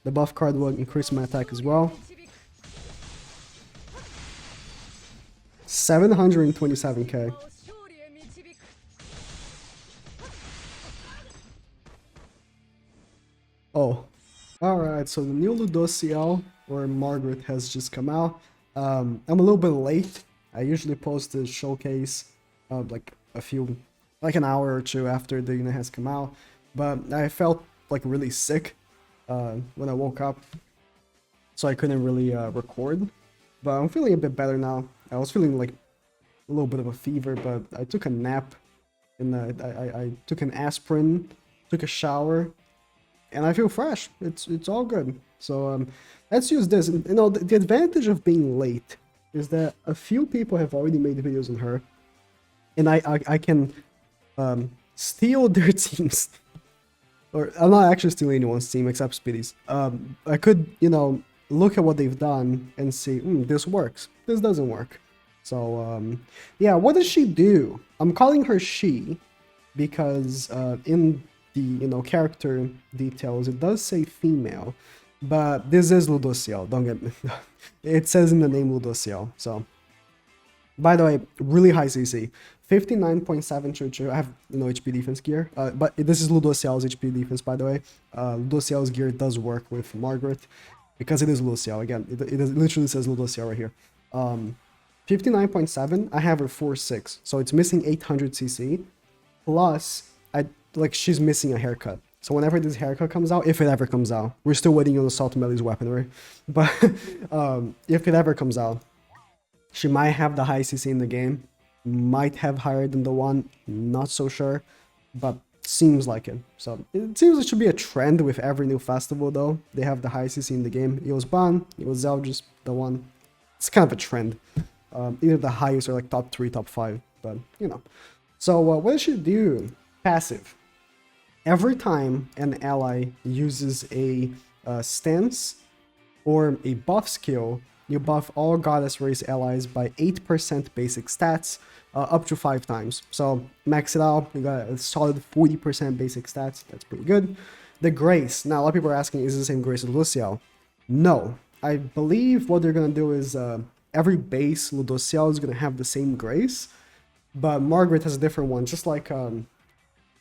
The buff card will increase my attack as well. 727k. Oh, alright, so the new LUDOCIEL, or Margaret, has just come out. I'm a little bit late. I usually post the showcase like like an hour or two after the unit has come out. But I felt like really sick when I woke up, so I couldn't really record. But I'm feeling a bit better now. I was feeling like a little bit of a fever, but I took a nap, and I took an aspirin, took a shower, and I feel fresh. It's all good. So let's use this. You know, the advantage of being late is that a few people have already made videos on her, and I can steal their teams. Or I'm not actually stealing anyone's team except Speedy's. I could, you know, look at what they've done and see, this works. This doesn't work. So yeah, what does she do? I'm calling her she because in the, you know, character details it does say female, but this is LUDOCIEL. Don't get me. It says in the name LUDOCIEL. So by the way, really high CC, 59.7 choo. I have, you know, HP defense gear, but this is LUDOCIEL's HP defense, by the way. LUDOCIEL's gear does work with Margaret because it is LUDOCIEL. Again, it literally says LUDOCIEL right here. 59.7. I have her 4.6, so it's missing 800 CC. Plus, she's missing a haircut. So whenever this haircut comes out, if it ever comes out, we're still waiting on Assault Melee's weaponry, but if it ever comes out, she might have the high CC in the game, might have higher than the one, not so sure, but seems like it. So it seems it should be a trend with every new festival though. They have the high CC in the game. It was Ban, it was Zeldris, the one. It's kind of a trend. Either the highest or like top 3, top 5, but you know. So what does she do? Passive. Every time an ally uses a stance or a buff skill, you buff all Goddess Race allies by 8% basic stats up to 5 times. So max it out, you got a solid 40% basic stats. That's pretty good. The Grace. Now a lot of people are asking, is it the same Grace as LUDOCIEL? No. I believe what they're going to do is every base LUDOCIEL is going to have the same Grace, but Margaret has a different one, just like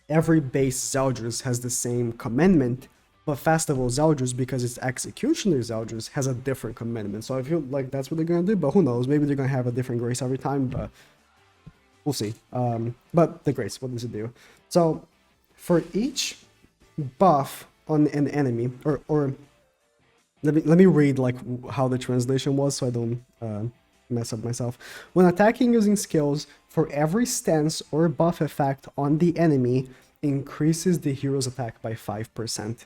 every base Zeldris has the same commandment, but Festival Zeldris, because it's Executioner Zeldris, has a different commandment. So I feel like that's what they're gonna do, but who knows? Maybe they're gonna have a different Grace every time, but we'll see. But the Grace, what does it do? So for each buff on an enemy, or let me read like how the translation was, so I don't mess up myself. When attacking using skills, for every stance or buff effect on the enemy, increases the hero's attack by 5%.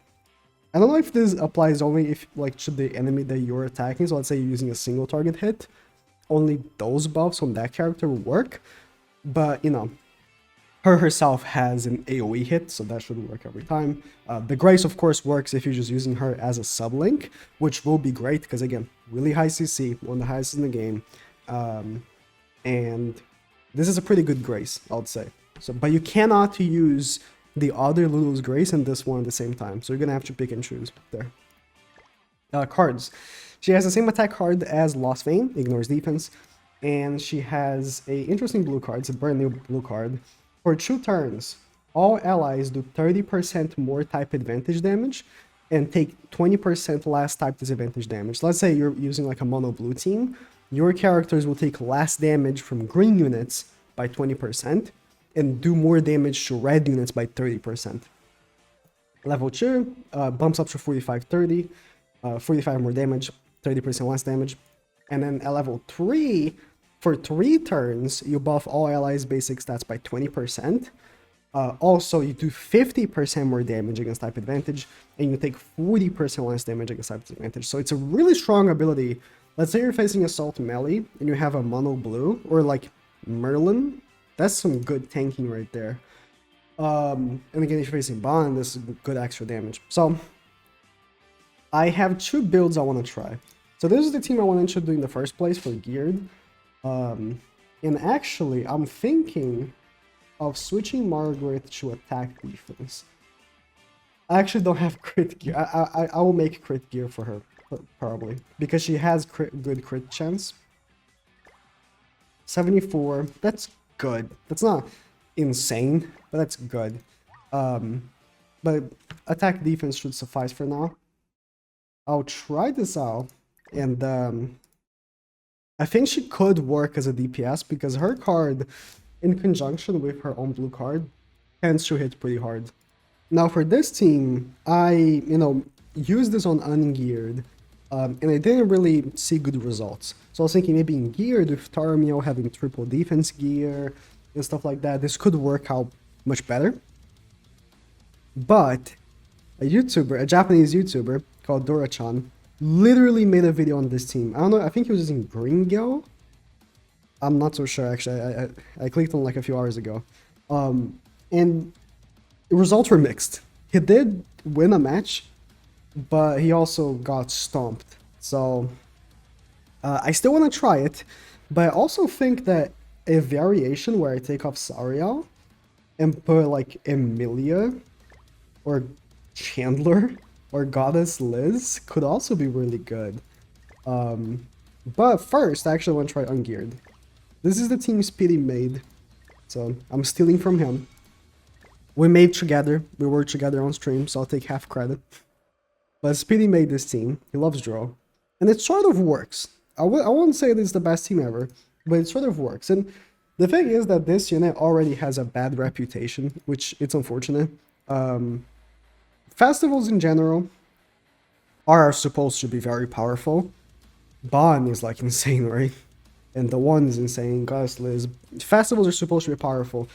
I don't know if this applies only if, like, to the enemy that you're attacking. So let's say you're using a single target hit, only those buffs on that character will work. But, you know, her herself has an AoE hit, so that should work every time. The Grace, of course, works if you're just using her as a sublink, which will be great because, again, really high CC, one of the highest in the game. And this is a pretty good Grace, I would say. So, but you cannot use the other Lulu's Grace and this one at the same time, so you're gonna have to pick and choose there. Cards. She has the same attack card as Lost Vein, ignores defense, and she has a interesting blue card. It's a brand new blue card. For 2 turns, all allies do 30% more type advantage damage and take 20% less type disadvantage damage. Let's say you're using like a mono blue team, your characters will take less damage from green units by 20% and do more damage to red units by 30%. Level 2 bumps up to 45-30, 45 more damage, 30% less damage. And then at level 3, for 3 turns, you buff all allies' basic stats by 20%. Also, you do 50% more damage against type advantage, and you take 40% less damage against type disadvantage. So it's a really strong ability. Let's say you're facing Assault Melee, and you have a mono blue, or like Merlin. That's some good tanking right there. And again, if you're facing Bond, this is good extra damage. So I have 2 builds I want to try. So this is the team I wanted to do in the first place for geared. And actually, I'm thinking of switching Margaret to attack defense. I actually don't have crit gear. I will make crit gear for her, probably. Because she has good crit chance. 74, that's good. That's not insane, but that's good. But attack defense should suffice for now. I'll try this out, and I think she could work as a DPS because her card, in conjunction with her own blue card, tends to hit pretty hard. Now for this team, I, used this on ungeared, and I didn't really see good results. So I was thinking maybe in geared with Tarmio having triple defense gear and stuff like that, this could work out much better. But a Japanese YouTuber called Dora-chan, literally made a video on this team. I don't know, I think he was using Green Gil. I'm not so sure actually. I clicked on like a few hours ago. And the results were mixed. He did win a match, but he also got stomped. So I still want to try it, but I also think that a variation where I take off Sariel and put like Emilia or Chandler or Goddess Liz could also be really good. But first, I actually want to try ungeared. This is the team Speedy made, so I'm stealing from him. We made together, we worked together on stream, so I'll take half credit. But Speedy made this team, he loves draw, and it sort of works. I won't say it's the best team ever, but it sort of works. And the thing is that this unit already has a bad reputation, which it's unfortunate. Festivals in general are supposed to be very powerful. Bon is like insane, right? And the one is insane, Goddess Liz. Festivals are supposed to be powerful.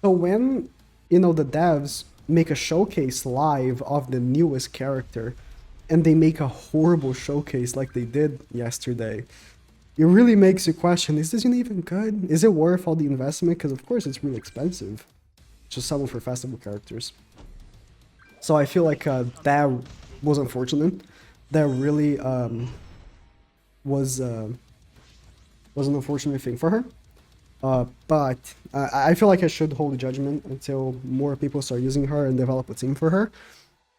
So when, the devs make a showcase live of the newest character, and they make a horrible showcase like they did yesterday, it really makes you question, is this unit even good? Is it worth all the investment? Because of course it's really expensive. Just summon for festival characters. So I feel like that was unfortunate. That really was an unfortunate thing for her. But I feel like I should hold judgment until more people start using her and develop a team for her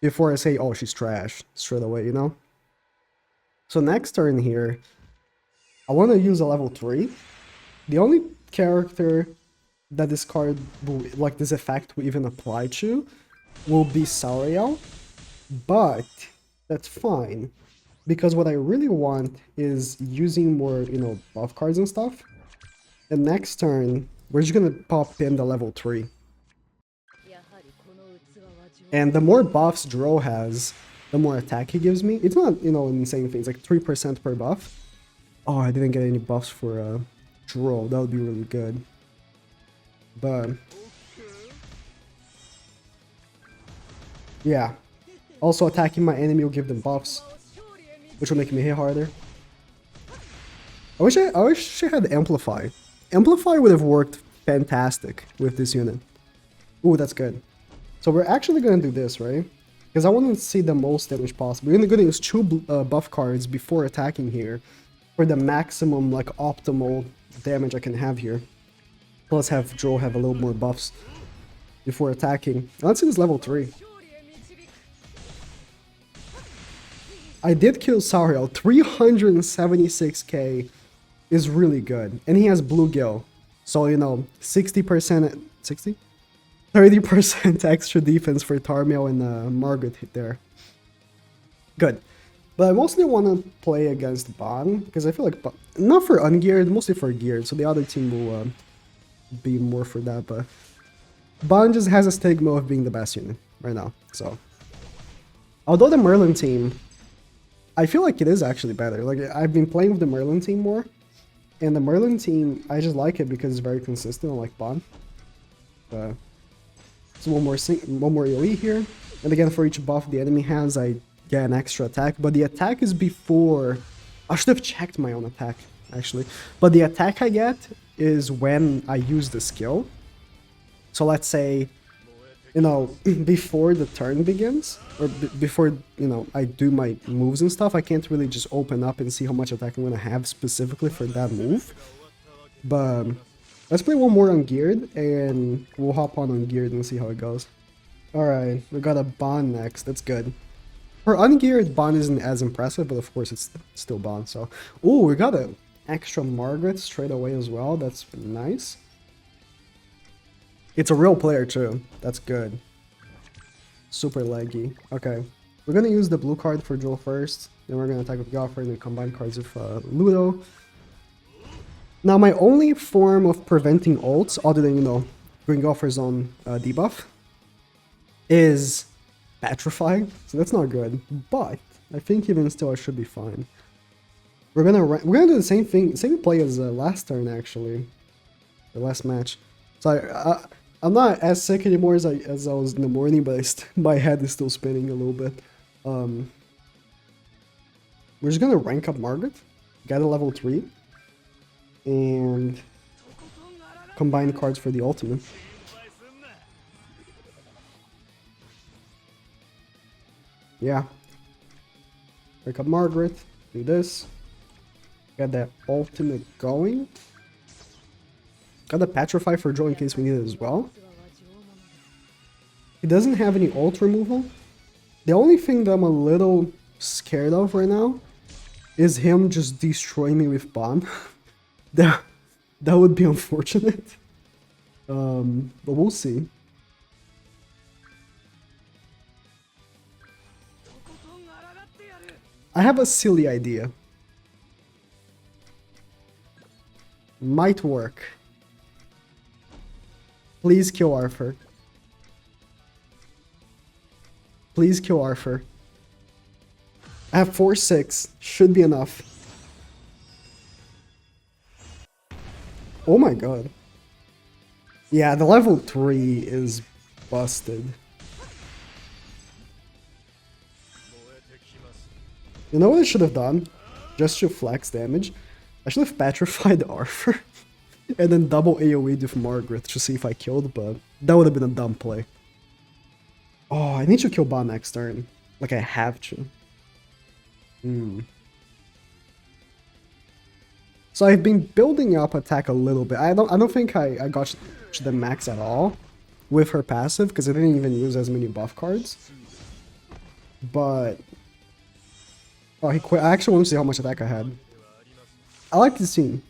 before I say, oh, she's trash straight away, So next turn here, I want to use a level 3. The only character that this card, like this effect will even apply to, will be Sariel, but that's fine. Because what I really want is using more, buff cards and stuff. And next turn, we're just gonna pop in the level 3. And the more buffs Dro has, the more attack he gives me. It's not, an insane thing. It's like 3% per buff. Oh, I didn't get any buffs for Dro. That would be really good. But yeah. Also, attacking my enemy will give them buffs, which will make me hit harder. I wish I had Amplify. Amplify would have worked fantastic with this unit. Ooh, that's good. So we're actually going to do this, right? Because I want to see the most damage possible. We're going to use 2 buff cards before attacking here for the maximum, like, optimal damage I can have here. Plus have Joe have a little more buffs before attacking. Let's see this level 3. I did kill Sariel. 376k is really good. And he has Blue Gil. So, 60%... 60? 30% extra defense for Tarmio and Margaret hit there. Good. But I mostly want to play against Ban, because I feel like... not for ungeared, mostly for geared. So the other team will be more for that, but... Ban just has a stigma of being the best unit right now, so... Although the Merlin team... I feel like it is actually better. Like, I've been playing with the Merlin team more. And the Merlin team, I just like it because it's very consistent, unlike Ban. So one more AoE here. And again, for each buff the enemy has, I get an extra attack. But the attack is before... I should have checked my own attack, actually. But the attack I get is when I use the skill. So let's say, before the turn begins, or before, I do my moves and stuff, I can't really just open up and see how much attack I'm going to have specifically for that move. But let's play one more ungeared, and we'll hop on ungeared and see how it goes. Alright, we got a Bond next. That's good. Her ungeared Bond isn't as impressive, but of course it's still Bond, so... Ooh, we got an extra Margaret straight away as well. That's nice. It's a real player too. That's good. Super laggy. Okay. We're gonna use the blue card for Jewel first. Then we're gonna attack with Goffer and then combine cards with Ludo. Now my only form of preventing ults, other than, you know, Green Goffer's own debuff, is Petrify. So that's not good. But I think even still I should be fine. We're gonna do the same thing, same play as last turn actually. The last match. So I'm not as sick anymore as I was in the morning, but my head is still spinning a little bit. We're just gonna rank up Margaret, get a level 3, and combine the cards for the ultimate. Yeah. Rank up Margaret, do this. Get that ultimate going. Got the Petrify for Joe in case we need it as well. He doesn't have any ult removal. The only thing that I'm a little scared of right now is him just destroying me with Bond. that would be unfortunate. But we'll see. I have a silly idea. Might work. Please kill Arthur. Please kill Arthur. I have 4-6. Should be enough. Oh my god. Yeah, the level 3 is busted. You know what I should have done? Just to flex damage? I should have petrified Arthur. And then double AoE'd with Margaret to see if I killed, but that would have been a dumb play. Oh, I need to kill Ba next turn. Like, I have to. So I've been building up attack a little bit. I don't think I got to the max at all with her passive, because I didn't even use as many buff cards. But... Oh, he quit. I actually want to see how much attack I had. I like this scene.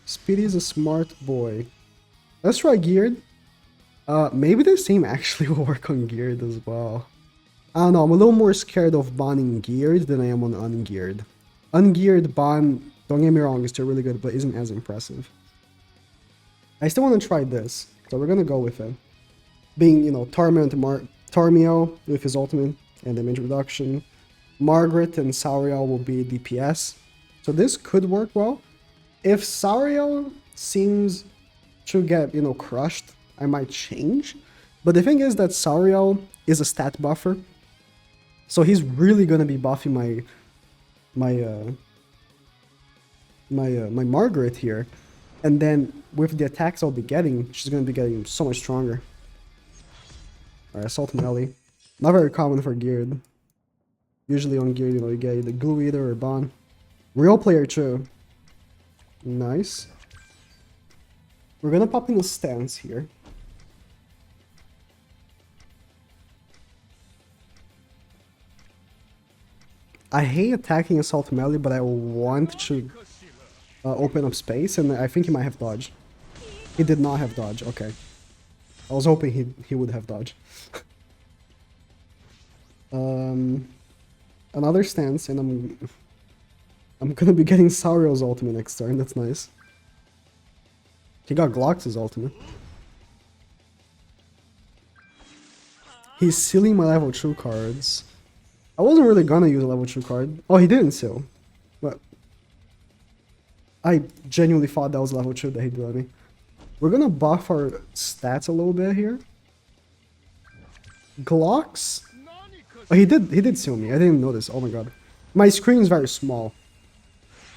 Speedy is a smart boy. Let's try geared. Maybe this team actually will work on geared as well. I don't know, I'm a little more scared of bonding geared than I am on ungeared. Ungeared bond, don't get me wrong, is still really good, but isn't as impressive. I still want to try this, so we're gonna go with it. Being, you know, Tarmio with his ultimate and damage reduction. Margaret and Sauriel will be DPS. So this could work well. If Sauriel seems to get, you know, crushed, I might change. But the thing is that Sauriel is a stat buffer. So he's really gonna be buffing my Margaret here. And then with the attacks I'll be getting, she's gonna be getting so much stronger. Alright, Assault Melee. Not very common for geared. Usually on geared, you know, you get either Glue Eater or Bond. Real player too. Nice. We're gonna pop in a stance here. I hate attacking Assault Melee, but I want to open up space, and I think he might have dodge. He did not have dodge, okay. I was hoping he would have dodge. Another stance, and I'm gonna be getting Sauriel's ultimate next turn, that's nice. He got Glock's ultimate. He's sealing my level 2 cards. I wasn't really gonna use a level 2 card. Oh, he didn't seal. But I genuinely thought that was level 2 that he did on me. We're gonna buff our stats a little bit here. Glocks? Oh, he did seal me. I didn't notice. Oh my god. My screen is very small.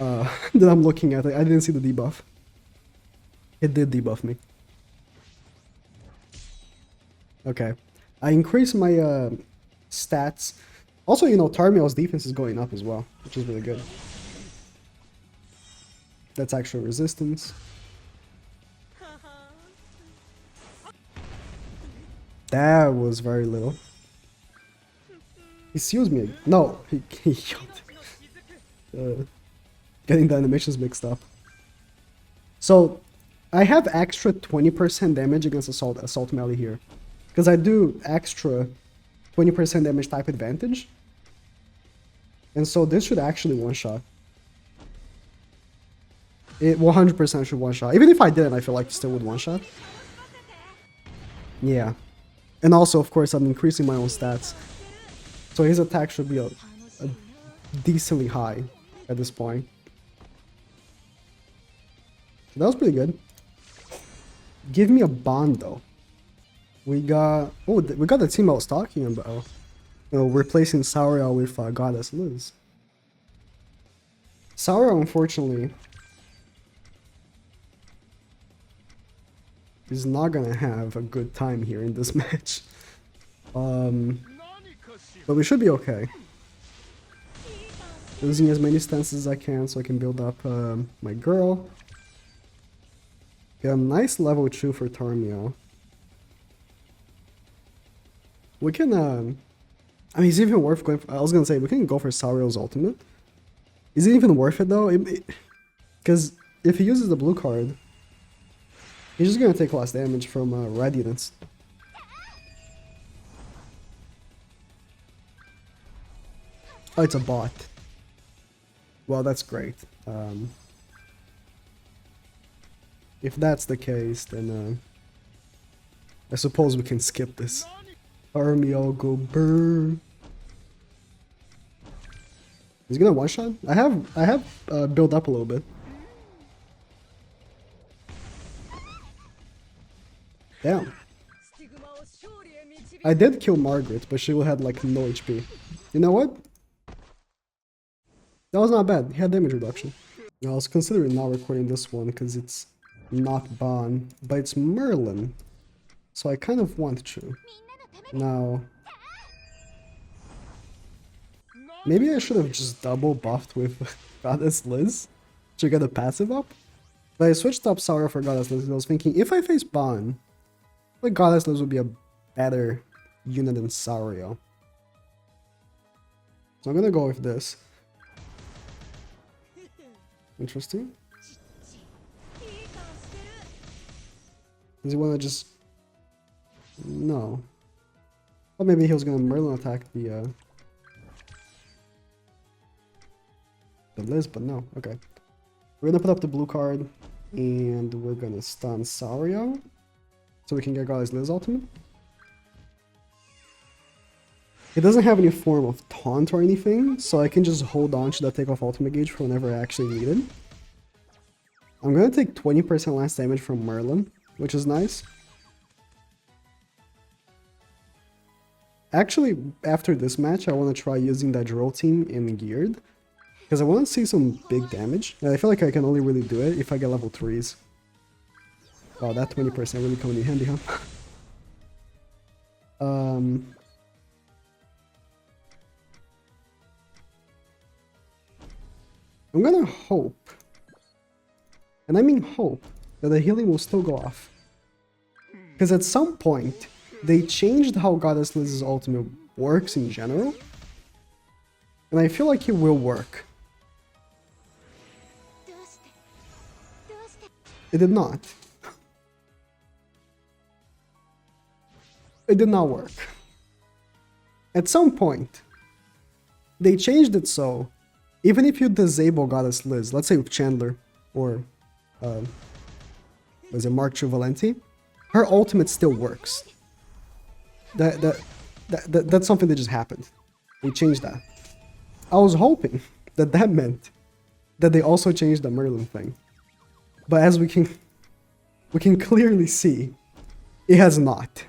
That I'm looking at. I didn't see the debuff. It did debuff me. Okay. I increased my stats. Also, you know, Tarmiel's defense is going up as well, which is really good. That's actual resistance. That was very little. He seals me. No, he getting the animations mixed up. So, I have extra 20% damage against assault melee here. Because I do extra 20% damage type advantage. And so this should actually one-shot. It 100% should one-shot. Even if I didn't, I feel like it still would one-shot. Yeah. And also, of course, I'm increasing my own stats. So his attack should be a decently high at this point. So that was pretty good. Give me a bond though. We got the team I was talking about. You know, replacing Sauriel with Goddess Liz. Sauriel, unfortunately, is not gonna have a good time here in this match. But we should be okay. Using as many stances as I can so I can build up my girl. Get a nice level 2 for Tarmiel. We can, I mean, is it even worth going for, I was gonna say, we can go for Sauriel's ultimate. Is it even worth it though? Because if he uses the blue card, he's just gonna take less damage from red units. Oh, it's a bot. Well, that's great. If that's the case, then I suppose we can skip this. Army all go burn. He's gonna one shot. I have built up a little bit. Damn. I did kill Margaret, but she had like no HP. You know what? That was not bad. He had damage reduction. I was considering not recording this one because it's not Ban, but it's Merlin. So I kind of want to. Now, maybe I should have just double buffed with Goddess Liz to get a passive up. But I switched up Sauriel for Goddess Liz because I was thinking if I face Ban, like Goddess Liz would be a better unit than Sauriel. So I'm gonna go with this. Interesting. Does he want to just... No. Or maybe he was going to Merlin attack the Liz, but no. Okay. We're going to put up the blue card, and we're going to stun Sauriel, so we can get Goddess Liz ultimate. It doesn't have any form of taunt or anything, so I can just hold on to that takeoff ultimate gauge for whenever I actually need it. I'm gonna take 20% less damage from Merlin, which is nice. Actually, after this match, I want to try using that drill team in geared, because I want to see some big damage. And I feel like I can only really do it if I get level 3s. Wow, that 20% really coming in handy, huh? I'm gonna hope, and I mean hope, that the healing will still go off. Because at some point, they changed how Goddess Liz's ultimate works in general, and I feel like it will work. It did not. It did not work. At some point, they changed it so even if you disable Goddess Liz, let's say with Chandler, or, was it Mark Valenti, her ultimate still works. That's something that just happened. They changed that. I was hoping that that meant that they also changed the Merlin thing. But as we can clearly see, it has not.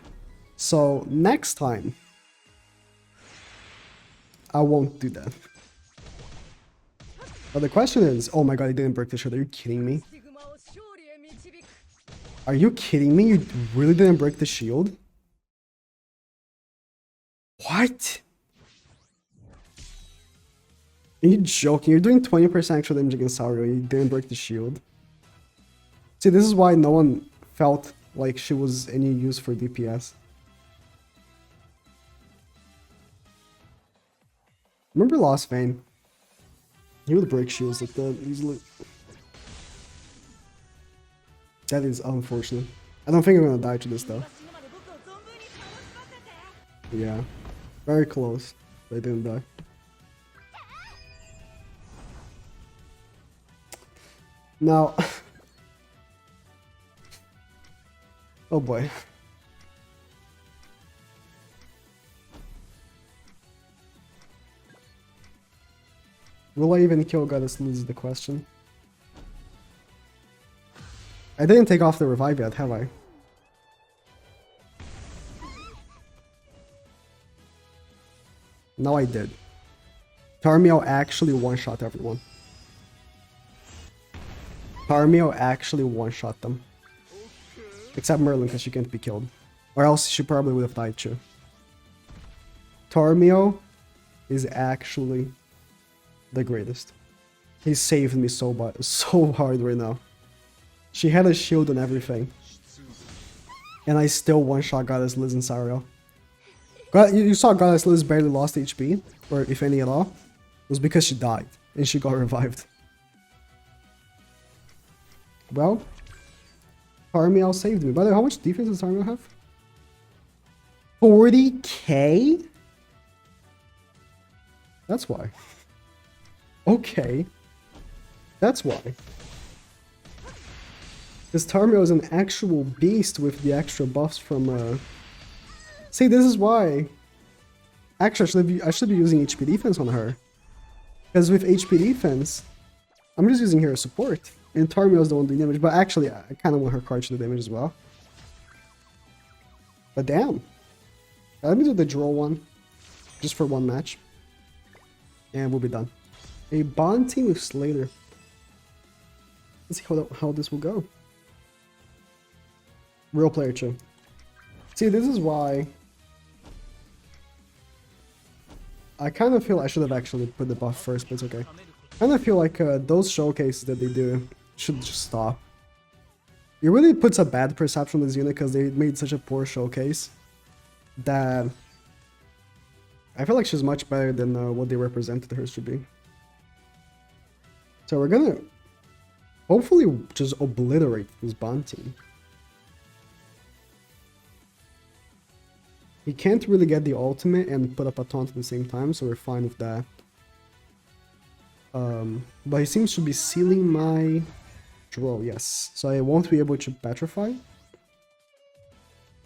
So next time, I won't do that. But the question is, oh my god, he didn't break the shield. Are you kidding me? Are you kidding me? You really didn't break the shield? What? Are you joking? You're doing 20% extra damage against Sauriel. You didn't break the shield. See, this is why no one felt like she was any use for DPS. Remember Lost Vein? He would break shields like that easily. That is unfortunate. I don't think I'm gonna die to this though. Yeah. Very close. They didn't die. Now... oh boy. Will I even kill Goddess Luz is the question. I didn't take off the revive yet, have I? No, I did. Tarmiel actually one-shot everyone. Tarmiel actually one-shot them. Except Merlin, because she can't be killed. Or else she probably would have died too. Tarmiel is actually the greatest. He saved me so hard right now. She had a shield and everything. And I still one-shot Goddess Liz and Sariel. You saw Goddess Liz barely lost HP, or if any at all. It was because she died, and she got revived. Well, Tarmiel saved me. By the way, how much defense does Tarmiel have? 40k? That's why. Okay. That's why. This Tarmiel is an actual beast with the extra buffs from See, this is why. Actually, I should be using HP defense on her. Because with HP defense, I'm just using her as support. And Tarmiel's the one doing damage. But actually, I kind of want her card to do damage as well. But damn. Let me do the draw one. Just for one match. And we'll be done. A bond team with Slater. Let's see how this will go. Real player too. See, this is why I kind of feel I should have actually put the buff first, but it's okay. I kind of feel like those showcases that they do should just stop. It really puts a bad perception on this unit because they made such a poor showcase that I feel like she's much better than what they represented her to be. So we're gonna hopefully just obliterate this bond team. He can't really get the ultimate and put up a taunt at the same time, so we're fine with that. But he seems to be sealing my draw, yes. So I won't be able to petrify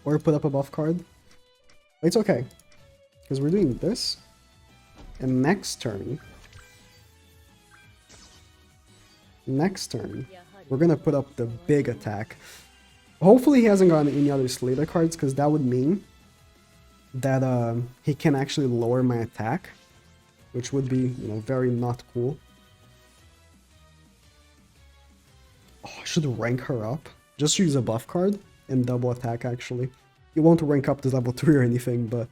or put up a buff card. But it's okay, because we're doing this. And next turn, we're gonna put up the big attack. Hopefully he hasn't gotten any other Slater cards, because that would mean that he can actually lower my attack, which would be, you know, very not cool. Oh, I should rank her up. Just use a buff card and double attack, actually. You won't rank up to level 3 or anything, but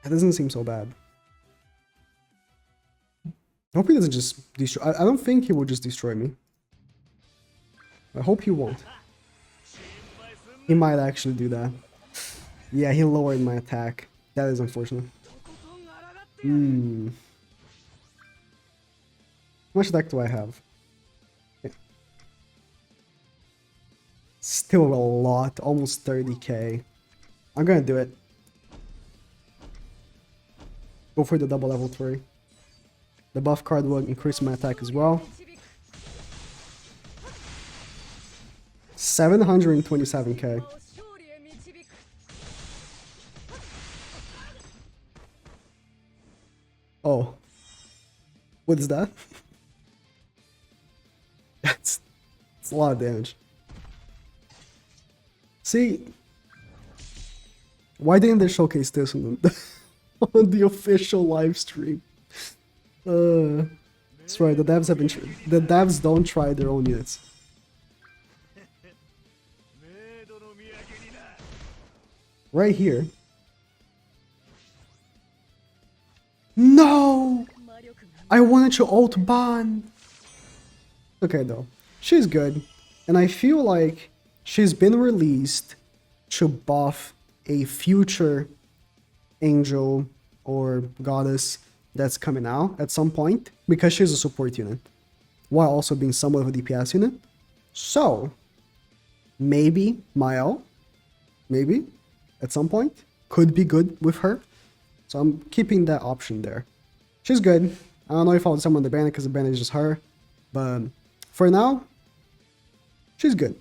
that doesn't seem so bad. I hope he doesn't just destroy. I don't think he will just destroy me. I hope he won't. He might actually do that. Yeah, he lowered my attack. That is unfortunate. How much attack do I have? Yeah. Still a lot, almost 30k. I'm gonna do it. Go for the double level 3. The buff card will increase my attack as well. 727k. Oh. What is that? That's a lot of damage. See? Why didn't they showcase this on the official live stream? That's right, the devs don't try their own units. Right here. No! I wanted to ult bond. Okay though, she's good. And I feel like she's been released to buff a future angel or goddess that's coming out at some point because she's a support unit while also being somewhat of a DPS unit. So maybe Mael, maybe at some point could be good with her. So I'm keeping that option there. She's good. I don't know if I would summon the bandit because the bandit is just her, but for now, she's good.